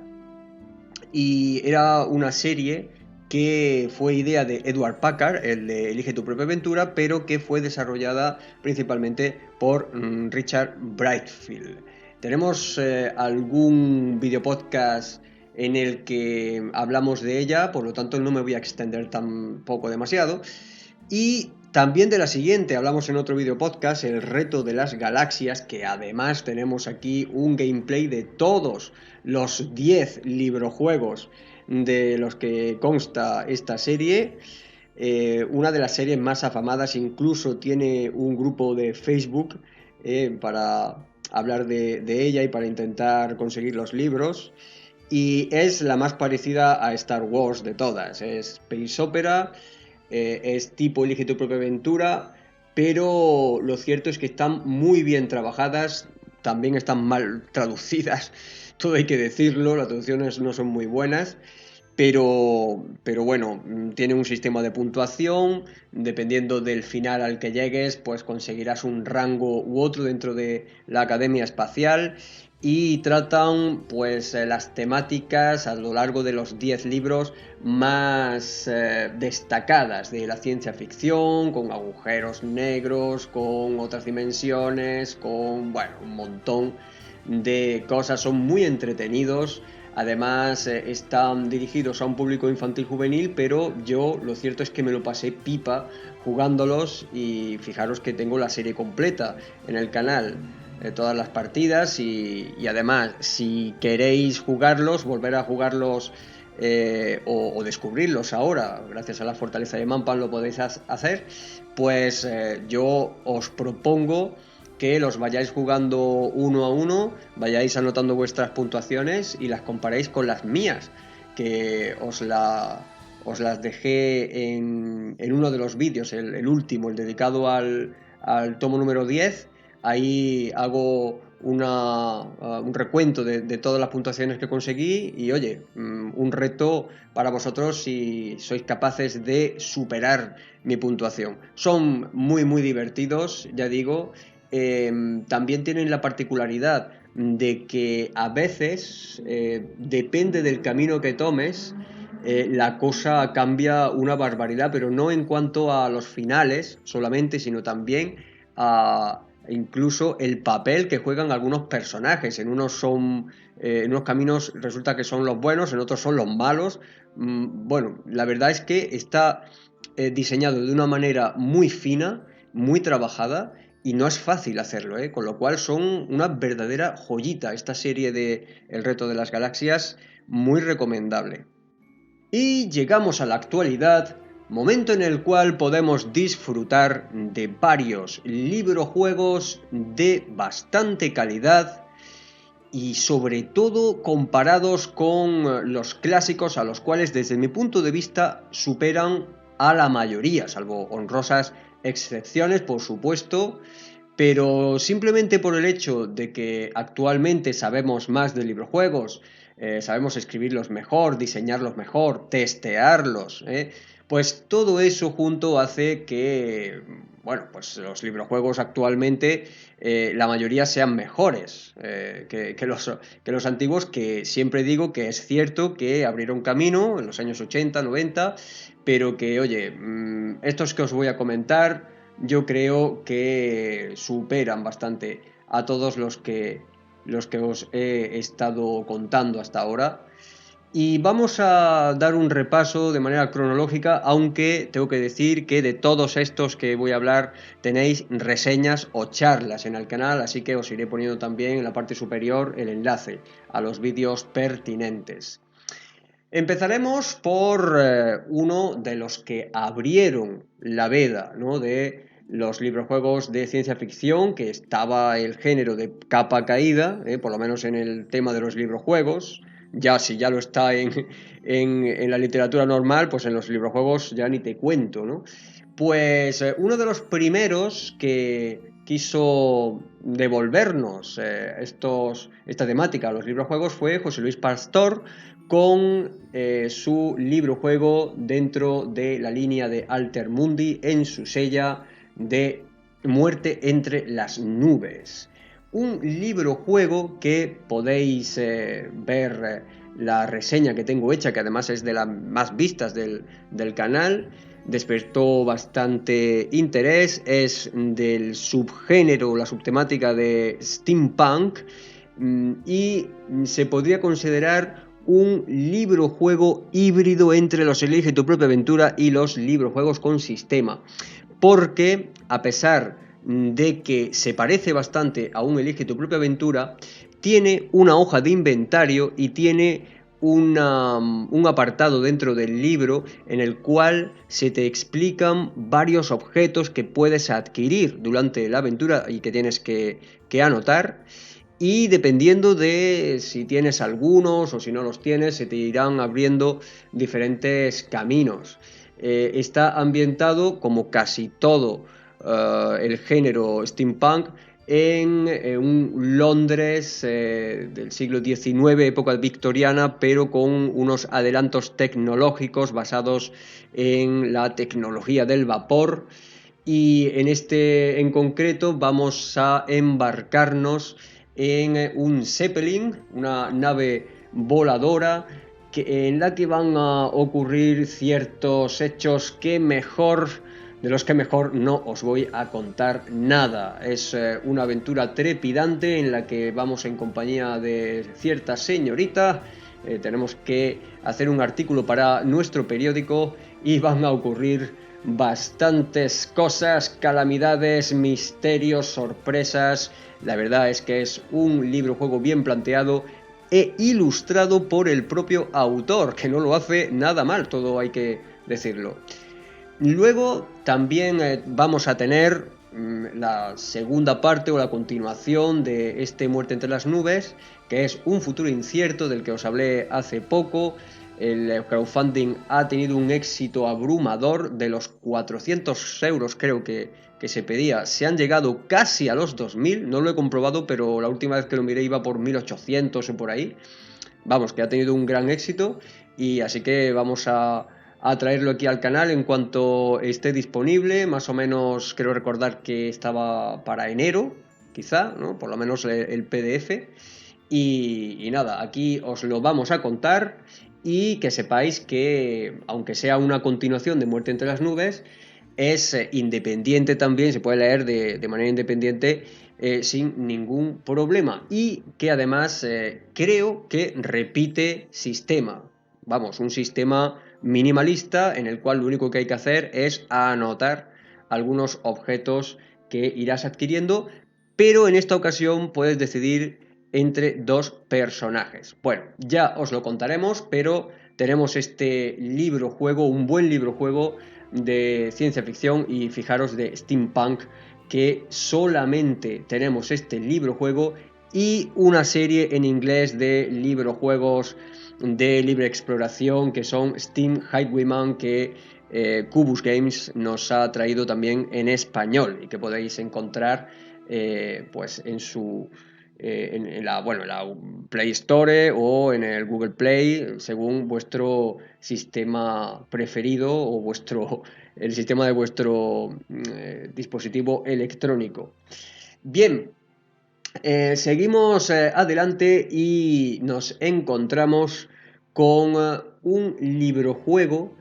y era una serie que fue idea de Edward Packard, el de Elige tu propia aventura, pero que fue desarrollada principalmente por Richard Brightfield. Tenemos algún videopodcast en el que hablamos de ella, por lo tanto no me voy a extender tampoco demasiado. Y también de la siguiente hablamos en otro video podcast, el reto de las galaxias, que además tenemos aquí un gameplay de todos los 10 librojuegos de los que consta esta serie. Una de las series más afamadas, incluso tiene un grupo de Facebook para hablar de ella y para intentar conseguir los libros. Y es la más parecida a Star Wars de todas. Es space opera, es tipo Elige tu propia aventura, pero lo cierto es que están muy bien trabajadas, también están mal traducidas, todo hay que decirlo, las traducciones no son muy buenas, pero bueno, tiene un sistema de puntuación, dependiendo del final al que llegues, pues conseguirás un rango u otro dentro de la Academia Espacial y tratan pues las temáticas a lo largo de los 10 libros más destacadas de la ciencia ficción, con agujeros negros, con otras dimensiones, con bueno, un montón de cosas, son muy entretenidos. Además, están dirigidos a un público infantil juvenil, pero yo lo cierto es que me lo pasé pipa jugándolos y fijaros que tengo la serie completa en el canal, todas las partidas y además, si queréis jugarlos, volver a jugarlos o descubrirlos ahora, gracias a la fortaleza de Manpan lo podéis hacer, pues yo os propongo que los vayáis jugando uno a uno, vayáis anotando vuestras puntuaciones y las comparéis con las mías, que os las dejé en uno de los vídeos, el último, el dedicado al tomo número 10. Ahí hago un recuento de todas las puntuaciones que conseguí y oye, un reto para vosotros si sois capaces de superar mi puntuación. Son muy muy divertidos, ya digo. También tienen la particularidad de que a veces depende del camino que tomes, la cosa cambia una barbaridad, pero no en cuanto a los finales solamente, sino también a incluso el papel que juegan algunos personajes. En unos caminos resulta que son los buenos, en otros son los malos. Bueno, la verdad es que está diseñado de una manera muy fina, muy trabajada y no es fácil hacerlo, con lo cual son una verdadera joyita esta serie de El reto de las galaxias, muy recomendable. Y llegamos a la actualidad, momento en el cual podemos disfrutar de varios librojuegos de bastante calidad y sobre todo comparados con los clásicos a los cuales desde mi punto de vista superan a la mayoría, salvo honrosas excepciones por supuesto, pero simplemente por el hecho de que actualmente sabemos más de librojuegos, sabemos escribirlos mejor, diseñarlos mejor, testearlos, pues todo eso junto hace que, bueno, pues los librojuegos actualmente la mayoría sean mejores que los antiguos, que siempre digo que es cierto que abrieron camino en los años 80, 90, pero que, oye, estos que os voy a comentar yo creo que superan bastante a todos los que os he estado contando hasta ahora. Y vamos a dar un repaso de manera cronológica, aunque tengo que decir que de todos estos que voy a hablar tenéis reseñas o charlas en el canal, así que os iré poniendo también en la parte superior el enlace a los vídeos pertinentes. Empezaremos por uno de los que abrieron la veda, ¿no?, de los librojuegos de ciencia ficción, que estaba el género de capa caída, por lo menos en el tema de los librojuegos. Ya si ya lo está en la literatura normal, pues en los librojuegos ya ni te cuento, ¿no? Pues uno de los primeros que quiso devolvernos esta temática a los librojuegos fue José Luis Pastor, con su librojuego dentro de la línea de Altermundi en su sella de Muerte entre las nubes. Un librojuego que podéis ver la reseña que tengo hecha, que además es de las más vistas del canal. Despertó bastante interés, es del subgénero, la subtemática de steampunk, y se podría considerar un librojuego híbrido entre los Elige tu propia aventura y los librojuegos con sistema, porque a pesar de que se parece bastante a un Elige tu propia aventura, tiene una hoja de inventario y tiene un apartado dentro del libro en el cual se te explican varios objetos que puedes adquirir durante la aventura y que tienes que anotar. Y dependiendo de si tienes algunos o si no los tienes, se te irán abriendo diferentes caminos. Está ambientado, como casi todo el género steampunk, en un Londres del siglo XIX, época victoriana, pero con unos adelantos tecnológicos basados en la tecnología del vapor. Y en este en concreto vamos a embarcarnos en un Zeppelin, una nave voladora en la que van a ocurrir ciertos hechos de los que mejor no os voy a contar nada. Es una aventura trepidante en la que vamos en compañía de cierta señorita. Tenemos que hacer un artículo para nuestro periódico y van a ocurrir bastantes cosas, calamidades, misterios, sorpresas. La verdad es que es un libro-juego bien planteado e ilustrado por el propio autor, que no lo hace nada mal, todo hay que decirlo. Luego también vamos a tener la segunda parte o la continuación de este Muerte entre las nubes, que es un futuro incierto del que os hablé hace poco. El crowdfunding ha tenido un éxito abrumador. De los 400 euros creo que se pedía, se han llegado casi a los 2000, no lo he comprobado, pero la última vez que lo miré iba por 1800 o por ahí. Vamos, que ha tenido un gran éxito, y así que vamos a traerlo aquí al canal en cuanto esté disponible. Más o menos creo recordar que estaba para enero, quizá, ¿no? Por lo menos el PDF. Y nada, aquí os lo vamos a contar, y que sepáis que, aunque sea una continuación de Muerte entre las nubes, es independiente también, se puede leer de manera independiente sin ningún problema, y que además creo que repite sistema. Vamos, un sistema minimalista en el cual lo único que hay que hacer es anotar algunos objetos que irás adquiriendo, pero en esta ocasión puedes decidir entre dos personajes. Bueno, ya os lo contaremos, pero tenemos este libro-juego, un buen libro-juego de ciencia ficción y fijaros de steampunk, que solamente tenemos este libro-juego y una serie en inglés de libro-juegos de libre exploración que son Steam Highwayman, que Cubus Games nos ha traído también en español y que podéis encontrar pues en su en la Play Store o en el Google Play, según vuestro sistema preferido o el sistema de vuestro dispositivo electrónico. Bien, seguimos adelante y nos encontramos con un librojuego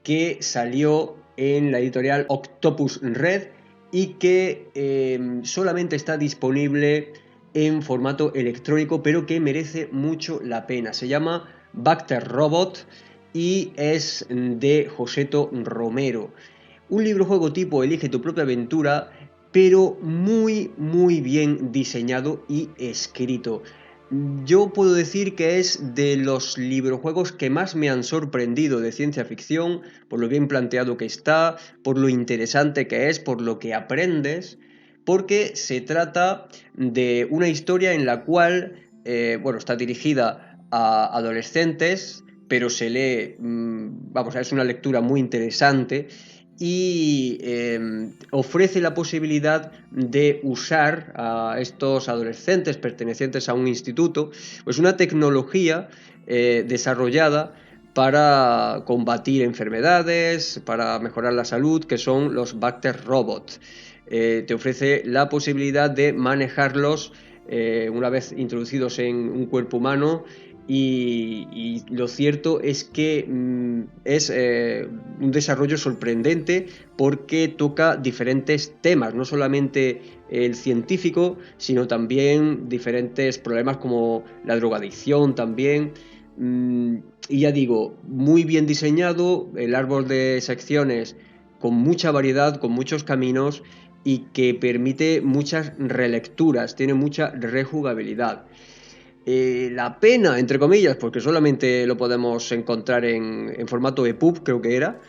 que salió en la editorial Octopus Red y que solamente está disponible en formato electrónico, pero que merece mucho la pena. Se llama Bacter Robot y es de Joseto Romero. Un libro-juego tipo Elige tu propia aventura, pero muy bien diseñado y escrito. Yo puedo decir que es de los librojuegos que más me han sorprendido de ciencia ficción, por lo bien planteado que está, por lo interesante que es, por lo que aprendes, porque se trata de una historia en la cual, está dirigida a adolescentes, pero se lee, es una lectura muy interesante y ofrece la posibilidad de usar a estos adolescentes pertenecientes a un instituto, pues una tecnología desarrollada para combatir enfermedades, para mejorar la salud, que son los Bacter Robots. Te ofrece la posibilidad de manejarlos una vez introducidos en un cuerpo humano y lo cierto es que es un desarrollo sorprendente porque toca diferentes temas, no solamente el científico, sino también diferentes problemas como la drogadicción también. Y ya digo, muy bien diseñado, el árbol de secciones con mucha variedad, con muchos caminos y que permite muchas relecturas, tiene mucha rejugabilidad. La pena, entre comillas, porque solamente lo podemos encontrar en formato EPUB, creo que era.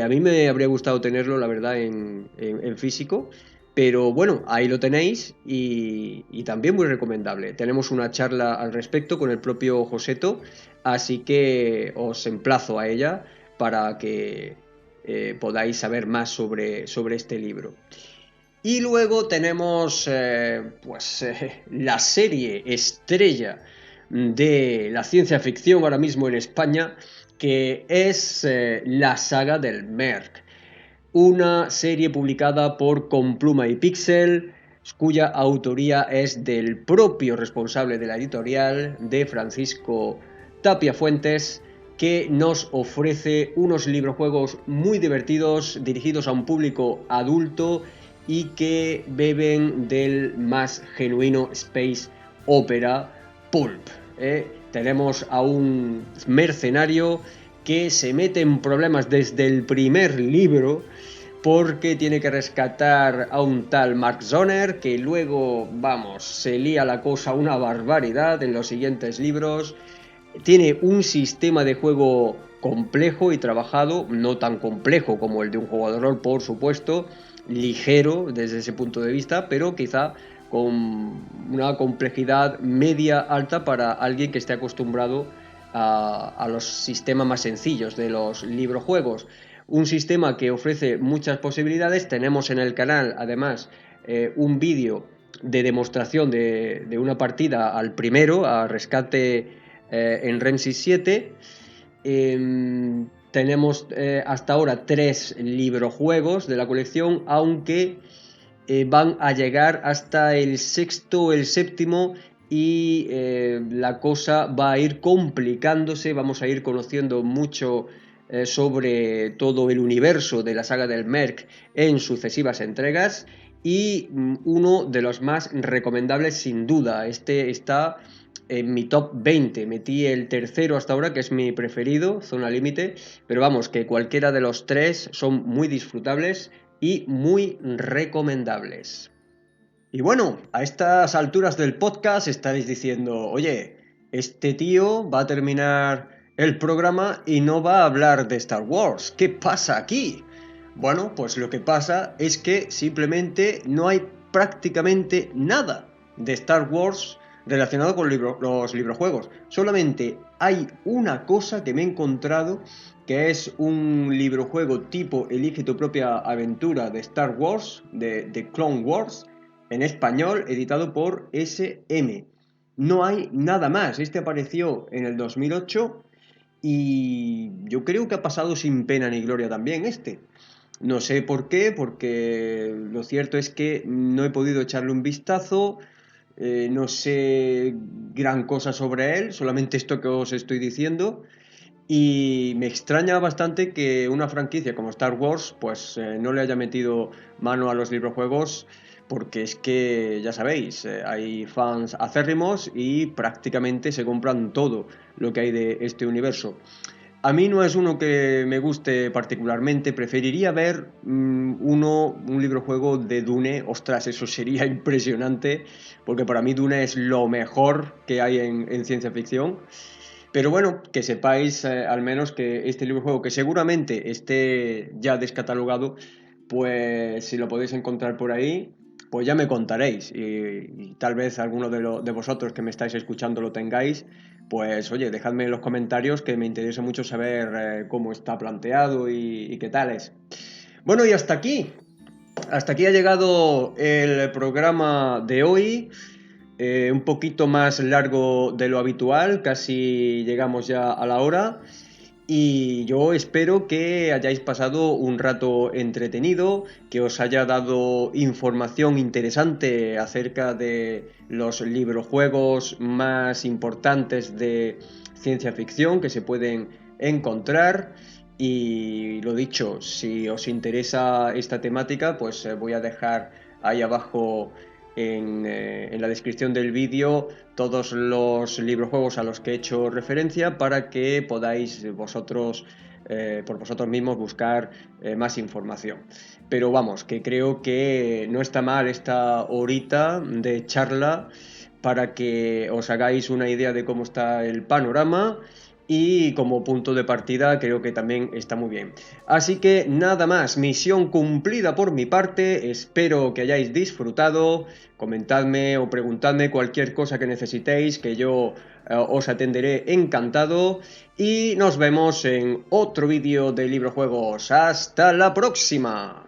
A mí me habría gustado tenerlo, la verdad, en físico. Pero bueno, ahí lo tenéis y también muy recomendable. Tenemos una charla al respecto con el propio Joseto, así que os emplazo a ella para que podáis saber más sobre este libro. Y luego tenemos la serie estrella de la ciencia ficción ahora mismo en España, que es la saga del Merck. Una serie publicada por Compluma y Pixel, cuya autoría es del propio responsable de la editorial, de Francisco Tapia Fuentes, que nos ofrece unos librojuegos muy divertidos, dirigidos a un público adulto y que beben del más genuino space opera pulp. Tenemos a un mercenario que se mete en problemas desde el primer libro porque tiene que rescatar a un tal Mark Zoner que luego, se lía la cosa una barbaridad en los siguientes libros. Tiene un sistema de juego complejo y trabajado, no tan complejo como el de un juego de rol, por supuesto, ligero desde ese punto de vista, pero quizá con una complejidad media alta para alguien que esté acostumbrado a los sistemas más sencillos de los librojuegos. Un sistema que ofrece muchas posibilidades. Tenemos en el canal, además, un vídeo de demostración de una partida al primero, a rescate en Rensis 7. Tenemos hasta ahora 3 librojuegos de la colección, aunque van a llegar hasta el sexto o el séptimo y la cosa va a ir complicándose, vamos a ir conociendo mucho sobre todo el universo de la saga del Merck en sucesivas entregas y uno de los más recomendables sin duda. Este está en mi top 20, metí el tercero hasta ahora, que es mi preferido, Zona Límite, pero vamos, que cualquiera de los 3 son muy disfrutables y muy recomendables. Y bueno, a estas alturas del podcast estaréis diciendo, oye, este tío va a terminar el programa y no va a hablar de Star Wars. ¿Qué pasa aquí? Bueno, pues lo que pasa es que simplemente no hay prácticamente nada de Star Wars relacionado con los librojuegos. Solamente hay una cosa que me he encontrado, que es un librojuego tipo Elige tu propia aventura de Star Wars, de Clone Wars, en español, editado por SM. No hay nada más. Este apareció en el 2008 y yo creo que ha pasado sin pena ni gloria también este. No sé por qué, porque lo cierto es que no he podido echarle un vistazo, no sé gran cosa sobre él, solamente esto que os estoy diciendo. Y me extraña bastante que una franquicia como Star Wars pues no le haya metido mano a los librojuegos porque es que, ya sabéis, hay fans acérrimos y prácticamente se compran todo lo que hay de este universo. A mí no es uno que me guste particularmente, preferiría ver un libro-juego de Dune. Ostras, eso sería impresionante, porque para mí Dune es lo mejor que hay en ciencia ficción. Pero bueno, que sepáis al menos que este libro-juego, que seguramente esté ya descatalogado, pues si lo podéis encontrar por ahí, pues ya me contaréis. Y tal vez alguno de vosotros que me estáis escuchando lo tengáis, pues oye, dejadme en los comentarios, que me interesa mucho saber cómo está planteado y qué tal es. Bueno, y hasta aquí. Hasta aquí ha llegado el programa de hoy. Un poquito más largo de lo habitual, casi llegamos ya a la hora. Y yo espero que hayáis pasado un rato entretenido, que os haya dado información interesante acerca de los librojuegos más importantes de ciencia ficción que se pueden encontrar. Y lo dicho, si os interesa esta temática, pues voy a dejar ahí abajo en la descripción del vídeo todos los librojuegos a los que he hecho referencia para que podáis vosotros por vosotros mismos buscar más información. Pero vamos, que creo que no está mal esta horita de charla para que os hagáis una idea de cómo está el panorama, y como punto de partida creo que también está muy bien. Así que nada más, misión cumplida por mi parte, espero que hayáis disfrutado. Comentadme o preguntadme cualquier cosa que necesitéis, que yo os atenderé encantado, y nos vemos en otro vídeo de librojuegos. ¡Hasta la próxima!